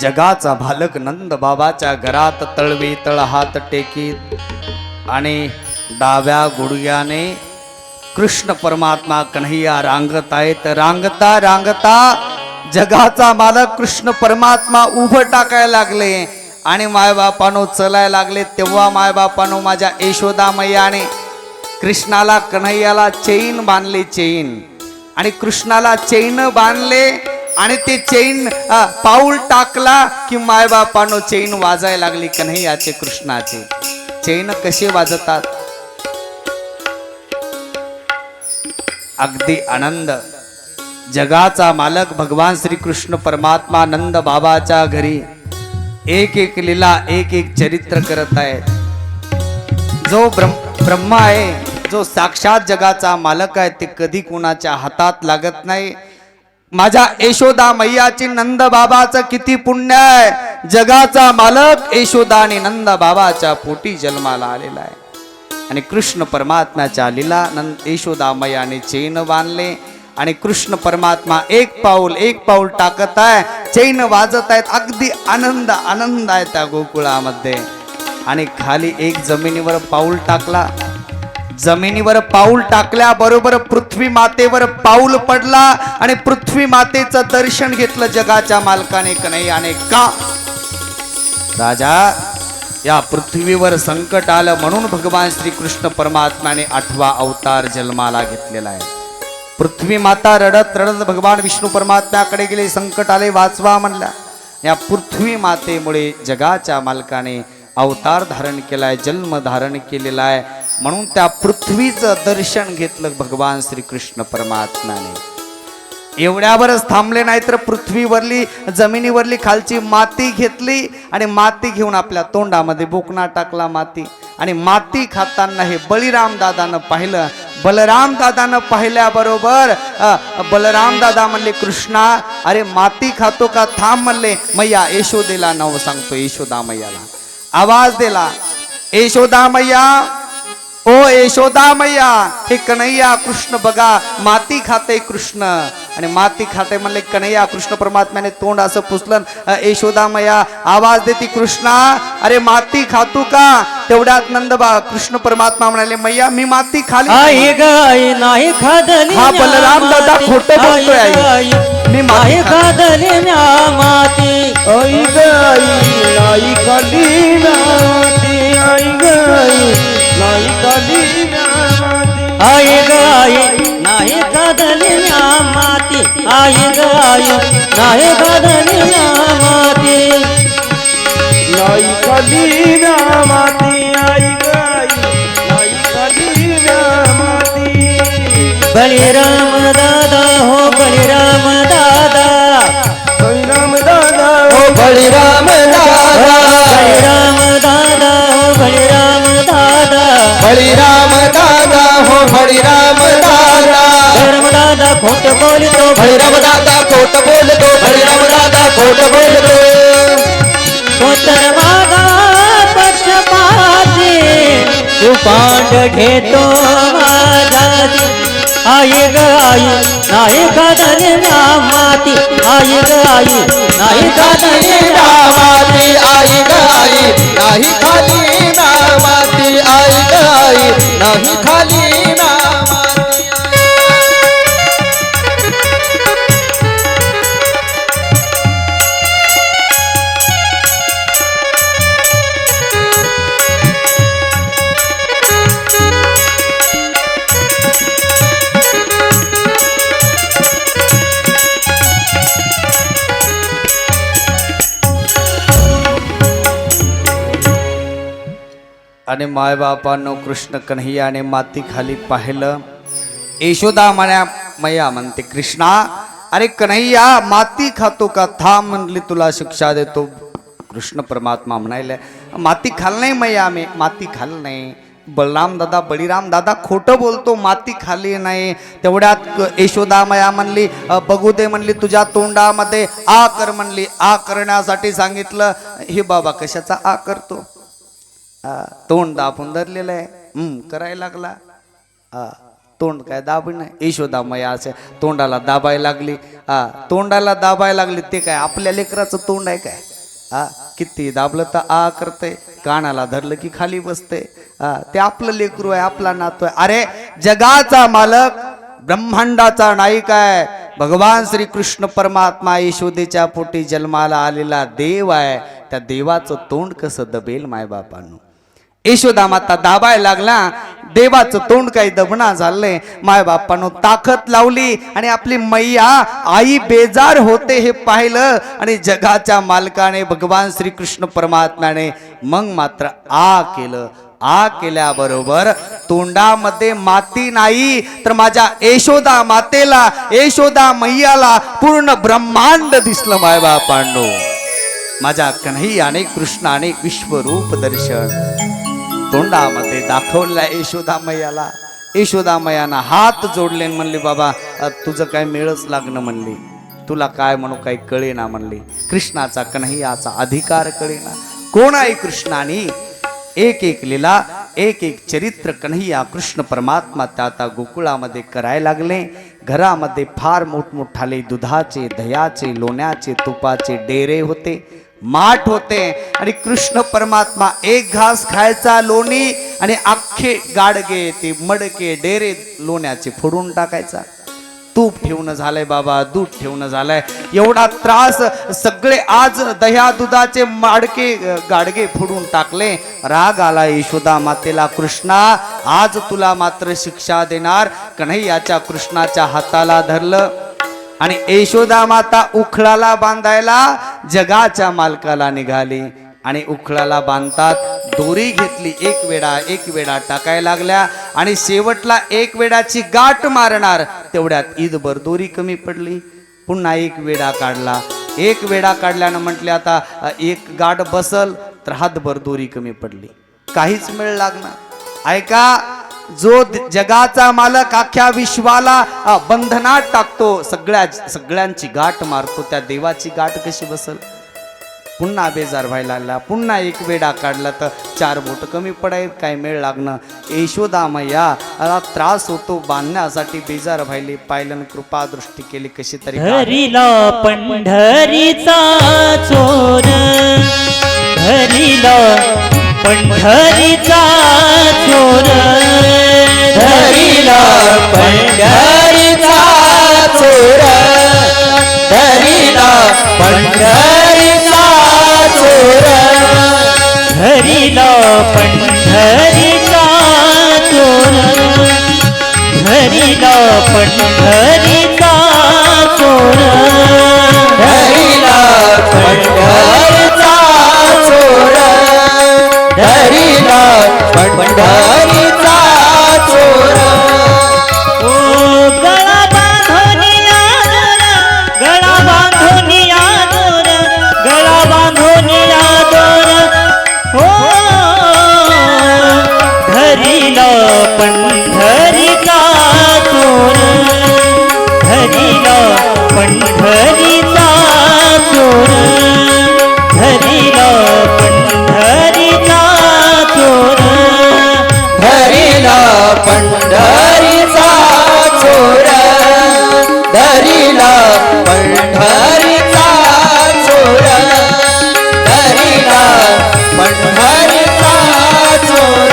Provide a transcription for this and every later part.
जगाचा भालक नंद बाबाच्या घरात तळवी तळ हात टेकीत आणि डाव्या गुडघ्याने कृष्ण परमात्मा कन्हैया रांगत आहेत. रांगता रांगता जगाचा मालक कृष्ण परमात्मा उभं टाकायला लागले आणि मायबापानो चलायला लागले. तेव्हा मायबापानो माझ्या यशोदा मैयाने कृष्णाला कन्हैयाला चैन बांधली. चैन आणि कृष्णाला चैन बांधले आणि ते चैन पाऊल टाकला की मायबापानो चैन वाजायला लागली कन्हैयाचे कृष्णाचे. चैन कसे वाजतात अगदी आनंद. जगाचा मालक भगवान श्री कृष्ण परमात्मा नंद बाबाच्या घरी एक एक लीला एक एक चरित्र करत आहे. जो ब्रह्मा आहे, जो साक्षात जगाचा मालक आहे, ते कधी कुणाच्या हातात लागत नाही. माझ्या यशोदा मैयाची नंद बाबाचं किती पुण्य आहे. जगाचा मालक यशोदा आणि नंद बाबाच्या पोटी जन्माला आलेला आहे आणि कृष्ण परमात्म्याच्या लीला यशोदा मैयाने चैन बांधले आणि कृष्ण परमात्मा एक पाऊल टाकत आहे. चैन वाजत आहेत. अगदी आनंद आनंद आहे त्या गोकुळामध्ये. आणि खाली एक जमिनीवर पाऊल टाकला. जमिनीवर पाऊल टाकल्याबरोबर पृथ्वी मातेवर पाऊल पडला आणि पृथ्वी मातेचं दर्शन घेतलं जगाच्या मालकाने कन्हैयाने. का राजा या पृथ्वीवर संकट आलं म्हणून भगवान श्री कृष्ण परमात्म्याने 8वा अवतार जन्माला घेतलेला आहे. पृथ्वी माता रडत रडत भगवान विष्णू परमात्म्याकडे गेले. संकट आले वाचवा म्हणला. या पृथ्वी मातेमुळे जगाच्या मालकाने अवतार धारण केलाय, जन्म धारण केलेला आहे. म्हणून त्या पृथ्वीचं दर्शन घेतलं भगवान श्री कृष्ण परमात्म्याने. एवढ्यावरच थांबले नाही तर पृथ्वीवरली जमिनीवरली खालची माती घेतली आणि माती घेऊन आपल्या तोंडामध्ये बोकना टाकला माती. आणि माती खाताना हे बळीराम दादानं पाहिलं. बलराम दादानं पाहिल्याबरोबर बलराम दादा म्हणले कृष्णा अरे माती खातो का थांब म्हणले. मैया यशोदेला नाव सांगतो. यशोदा मैयाला आवाज दिला. यशोदा मैया ओ यशोदा मैया हे कन्हैया कृष्ण बघा माती खाते कृष्ण आणि माती खाते म्हणले कन्हैया. कृष्ण परमात्म्याने तोंड असं पुसलं. यशोदा मैया आवाज देती कृष्णा अरे माती खातू का. तेवढ्यात नंदबा कृष्ण परमात्मा म्हणाले मैया मी माती खाली नाही खादली. हा बलराम दादा खोटं बोलतोय आई. मी माती खादली माती आई गाई नाही खाली माती. आई गाई नाही खाली माती. आई गाई नाही खादली माती. आई गाई नाही खादली माती. नाही खाली माती. आई गाई नाही खाली माती. बलिराम दादा हो बलिराम दादा. बलिराम दादा हो बलिराम दादा. बलिराम दादा हो बलिराम दादा. बळीराम दादा हो बळीराम दादा. बलिराम दादा खोट बोलतो. बळीराम दादा खोट बोलतो. बळीराम दादा खोट बोलतो. कोतर मागा पक्षपाती तू पांड घेतो माझा. आई गाई नाही खादली माती. आई गाई नाही खादली माती. आई गाई नाही खाली माती. आई गाई नाही खाली माती. आणि मायबापांनो कृष्ण कन्हैयाने माती खाली पाहिलं. यशोदा मैया म्हणते कृष्णा अरे कन्हैया माती खातो का थांब म्हणली तुला शिक्षा देतो. कृष्ण परमात्मा म्हणाले माती खाल नाही मैया मी माती खाल नाही. बळीराम दादा खोटं बोलतो माती खाली नाही. तेवढ्यात यशोदा मैया म्हणली बघू दे म्हणली तुझ्या तोंडामध्ये आ कर म्हणली. आ करण्यासाठी सांगितलं. हे बाबा कशाचा आ करतो. तोंड दाबून धरलेलं आहे. करायला लागला. तोंड काय दाबणं यशोदामया असे तोंडाला दाबायला लागली. तोंडाला दाबायला लागली ते काय आपल्या लेकराचं तोंड आहे काय? किती दाबलं तर करते, कानाला धरलं की खाली बसते. ते आपलं लेकरू आहे, आपला नातू आहे. अरे जगाचा मालक, ब्रह्मांडाचा नायक आहे भगवान श्री कृष्ण परमात्मा, यशोदेच्या पोटी जन्माला आलेला देव आहे. त्या देवाचं तोंड कसं दबेल मायबापांनो? यशोदा माता दाबाय लागला, देवाचं तोंड काही दबना झालंय. मायबापानं ताकद लावली आणि आपली मैया आई बेजार होते हे पाहिलं आणि जगाच्या मालकाने भगवान श्रीकृष्ण परमात्म्याने मग मात्र केलं. केल्याबरोबर तोंडामध्ये माती नाही तर माझ्या यशोदा मातेला, यशोदा मैयाला पूर्ण ब्रह्मांड दिसलं मायबापांनो. माझ्या कन्हैयाने कृष्णाने विश्वरूप दर्शन तोंडामध्ये दाखवला यशोदा मैयाला. यशोदा मैयाना हात जोडले म्हणले, बाबा तुझं काय मेळच लागणं म्हणली, तुला काय म्हणू काही कळेना म्हणली. कृष्णाचा कन्हैयाचा अधिकार कळेना. कोण आहे कृष्णाने? एक एक लीला, एक एक चरित्र कन्हैया कृष्ण परमात्मा त्या आता गोकुळामध्ये करायला लागले. घरामध्ये फार मोठमोठाले दुधाचे, दह्याचे, लोण्याचे, तुपाचे डेरे होते, माठ होते आणि कृष्ण परमात्मा एक घास खायचा लोणी आणि अख्खे गाडगे ते मडके डेरे लोण्याचे फोडून टाकायचा. तूप ठेवणं झालंय बाबा, दूध ठेवणं झालंय, एवढा त्रास. सगळे आज दह्या दुधाचे माडके गाडगे फोडून टाकले. राग आला यशोदा मातेला, कृष्णा आज तुला मात्र शिक्षा देणार. कन्हैयाच्या कृष्णाच्या हाताला धरलं आणि यशोदा माता उखळाला बांधायला जगाच्या मालकाला निघाली. आणि उखळाला बांधतात दोरी घेतली, एक वेडा टाकायला लागल्या आणि शेवटला एक वेडाची गाठ मारणार तेवढ्यात ईदभर दोरी कमी पडली. पुन्हा एक वेडा काढला. एक वेडा काढल्यानं म्हटले आता एक गाठ बसल तर हातभर दोरी कमी पडली. काहीच मेळ लागणार. ऐका, जो जगाचा मालक अख्ख्या विश्वाला बंधनात टाकतो, सगळ्यांची गाठ मारतो, त्या देवाची गाठ कशी बसल? पुन्हा बेजार व्हायला लागला. पुन्हा एक वेडा काढला तर 4 बोट कमी पडायत, काय मेळ लागणं. यशोदा मैया त्रास होतो बांधण्यासाठी बेजार व्हायले. पायलन कृपा दृष्टी केली कशी तरी. धरिला पंढरीचा चोर, धरिला पंढरीचा चोर, धरिला पंढरीचा चोर, धरिला पंढरीचा चोर, धरिला पंढरीचा चोर, धरिला पंढरीचा चोर, धरिला पंढरीचा चोर, धरिला पंढरीचा चोर. ओ गळा बांधोनिया दोर, गळा बांधोनिया दोर, गळा बांधोनिया दोर. हो धरिला पंढरीचा चोर, धरिला पंढरीचा चोर, धरिला पंढरीचा चोर, धरिला पंढरीचा चोर, धरिला पंढरीचा चोर, धरिला पंढरीचा चोर.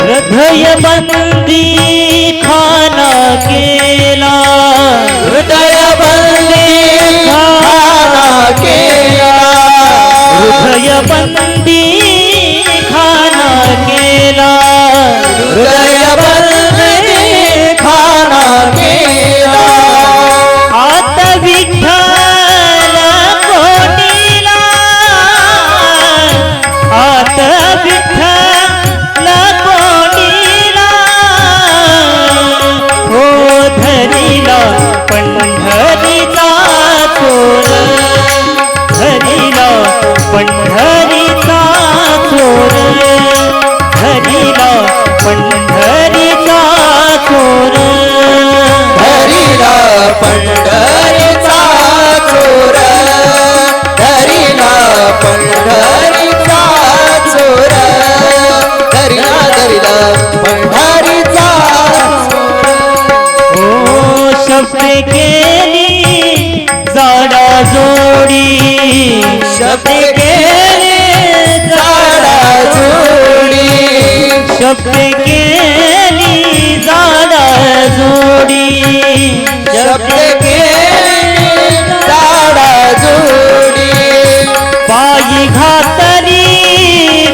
हृदय बंदी खाना केला, हृदय बंदी खाना केला, हृदय बंदी खाना केला, हृदय बंदी खाना केला. आत विठ्ठल कोटीला, आत विठ्ठल कोटीला. हो धरिला पंढरीचा चोर, धरिला शपथ केली झाडा जोडी शपथ केली झाडा जोडी शपथ केली झाडा जोडी शपथ केली झाडा जोडी पायी घातली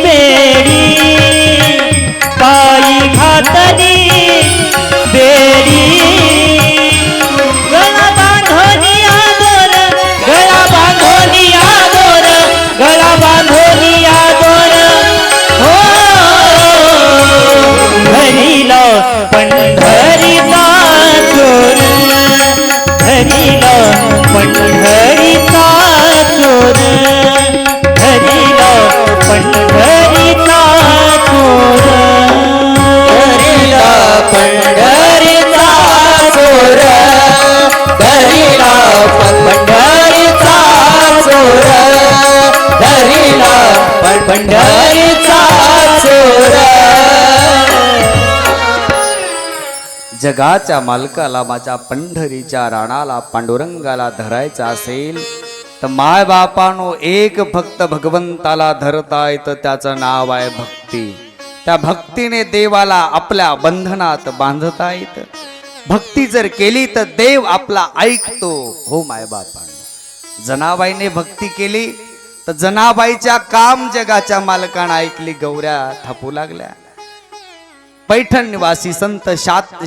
बेडी पायी घातली बेडी गळा बांधोनी आदोर गळा बांधोनी आदोर गळा बांधोनी आदोर हो धरिला पंढरीचा चोर धरिला पंढरीचा चोर धरिला पंढरीचा चोर धरिला पंढरीचा चोर धरिला पंढरीचा चोर धरिला पंढरीचा चोर जगाच्या मालकाला माझ्या पंढरीच्या राणाला पांडुरंगाला धरायचा असेल तर माय बापानो एक फक्त भगवंताला धरता येतं, त्याचं नाव आहे भक्ती. त्या भक्तीने देवाला आपल्या बंधनात बांधता येतं. भक्ती जर केली तर देव आपला ऐकतो. हो माय बापानो, जनाबाईने भक्ती केली तर जनाबाईच्या काम जगाच्या मालकानं ऐकली. गौऱ्या थापू लागल्या. पैठण निवासी संत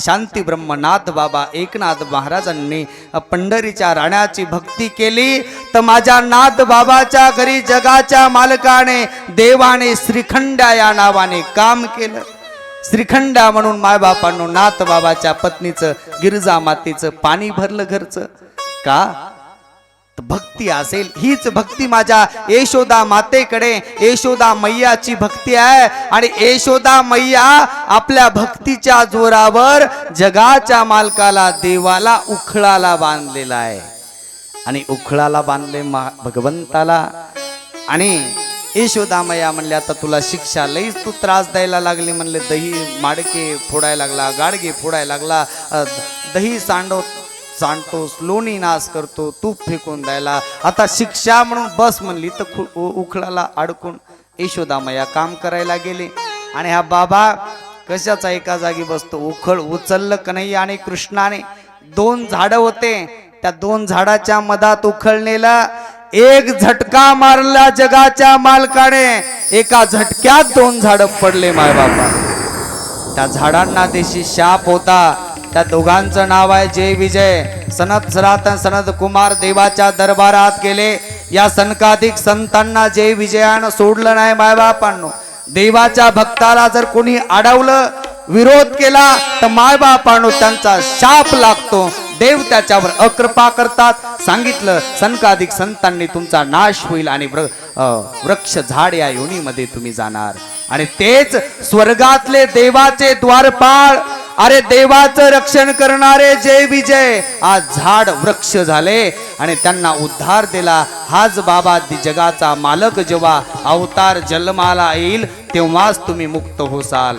शांती ब्रह्मनाथ बाबा एकनाथ महाराजांनी पंढरीच्या राण्याची भक्ती केली तर माझ्या नाथ बाबाच्या घरी जगाच्या मालकाने देवाने श्रीखंड्या या नावाने काम केलं. श्रीखंड्या म्हणून मायबापांनो नाथ बाबाच्या पत्नीचं गिरजा मातेचं पाणी भरलं घरचं. का भक्ती असेल. हीच भक्ती माझ्या यशोदा मातेकडे यशोदा मैयाची भक्ती आहे. आणि यशोदा मैया आपल्या भक्तीच्या जोरावर जगाच्या मालकाला देवाला उखळाला बांधलेला आहे. आणि उखळाला बांधले भगवंताला. आणि यशोदा मैया म्हणले आता तुला शिक्षा लईच, तू त्रास द्यायला लागली. म्हणले दही माडके फोडायला लागला, गाडगे फोडायला लागला, दही सांडतोस, लोणी नाश करतो, तूप फेकून द्यायला, आता शिक्षा म्हणून बस म्हणली. तर उखळाला अडकून यशोदा मैया काम करायला गेले. आणि हा बाबा कशाचा एका जागी बसतो. उखळ उचललं कन्हैया आणि कृष्णाने. 2 झाडं होते, त्या 2 झाडाच्या मधात उखळलेला एक झटका मारला जगाच्या मालकाने. एका झटक्यात 2 झाडं पडले माय बाबा. त्या झाडांना देशी शाप होता. त्या दोघांचं नाव आहे जय विजय. सनत सनातन सनत कुमार देवाच्या दरबारात गेले. या सनकाधिक संतांना जय विजयानं सोडलं नाही मायबापांनो. देवाच्या भक्ताला जर कोणी अडवलं, विरोध केला तर मायबापांनो त्यांचा शाप लागतो. देव त्याच्यावर अकृपा करतात. सांगितलं सनकाधिक संतांनी तुमचा नाश होईल आणि वृक्ष झाड या योनीमध्ये तुम्ही जाणार. आणि तेच स्वर्गातले देवाचे द्वारपाळ, अरे देवाचं रक्षण करणारे जय विजय आज झाड वृक्ष झाले आणि त्यांना उद्धार दिला. हाच बाबा जगाचा मालक जेव्हा अवतार जन्माला येईल तेव्हाच तुम्ही मुक्त होसाल.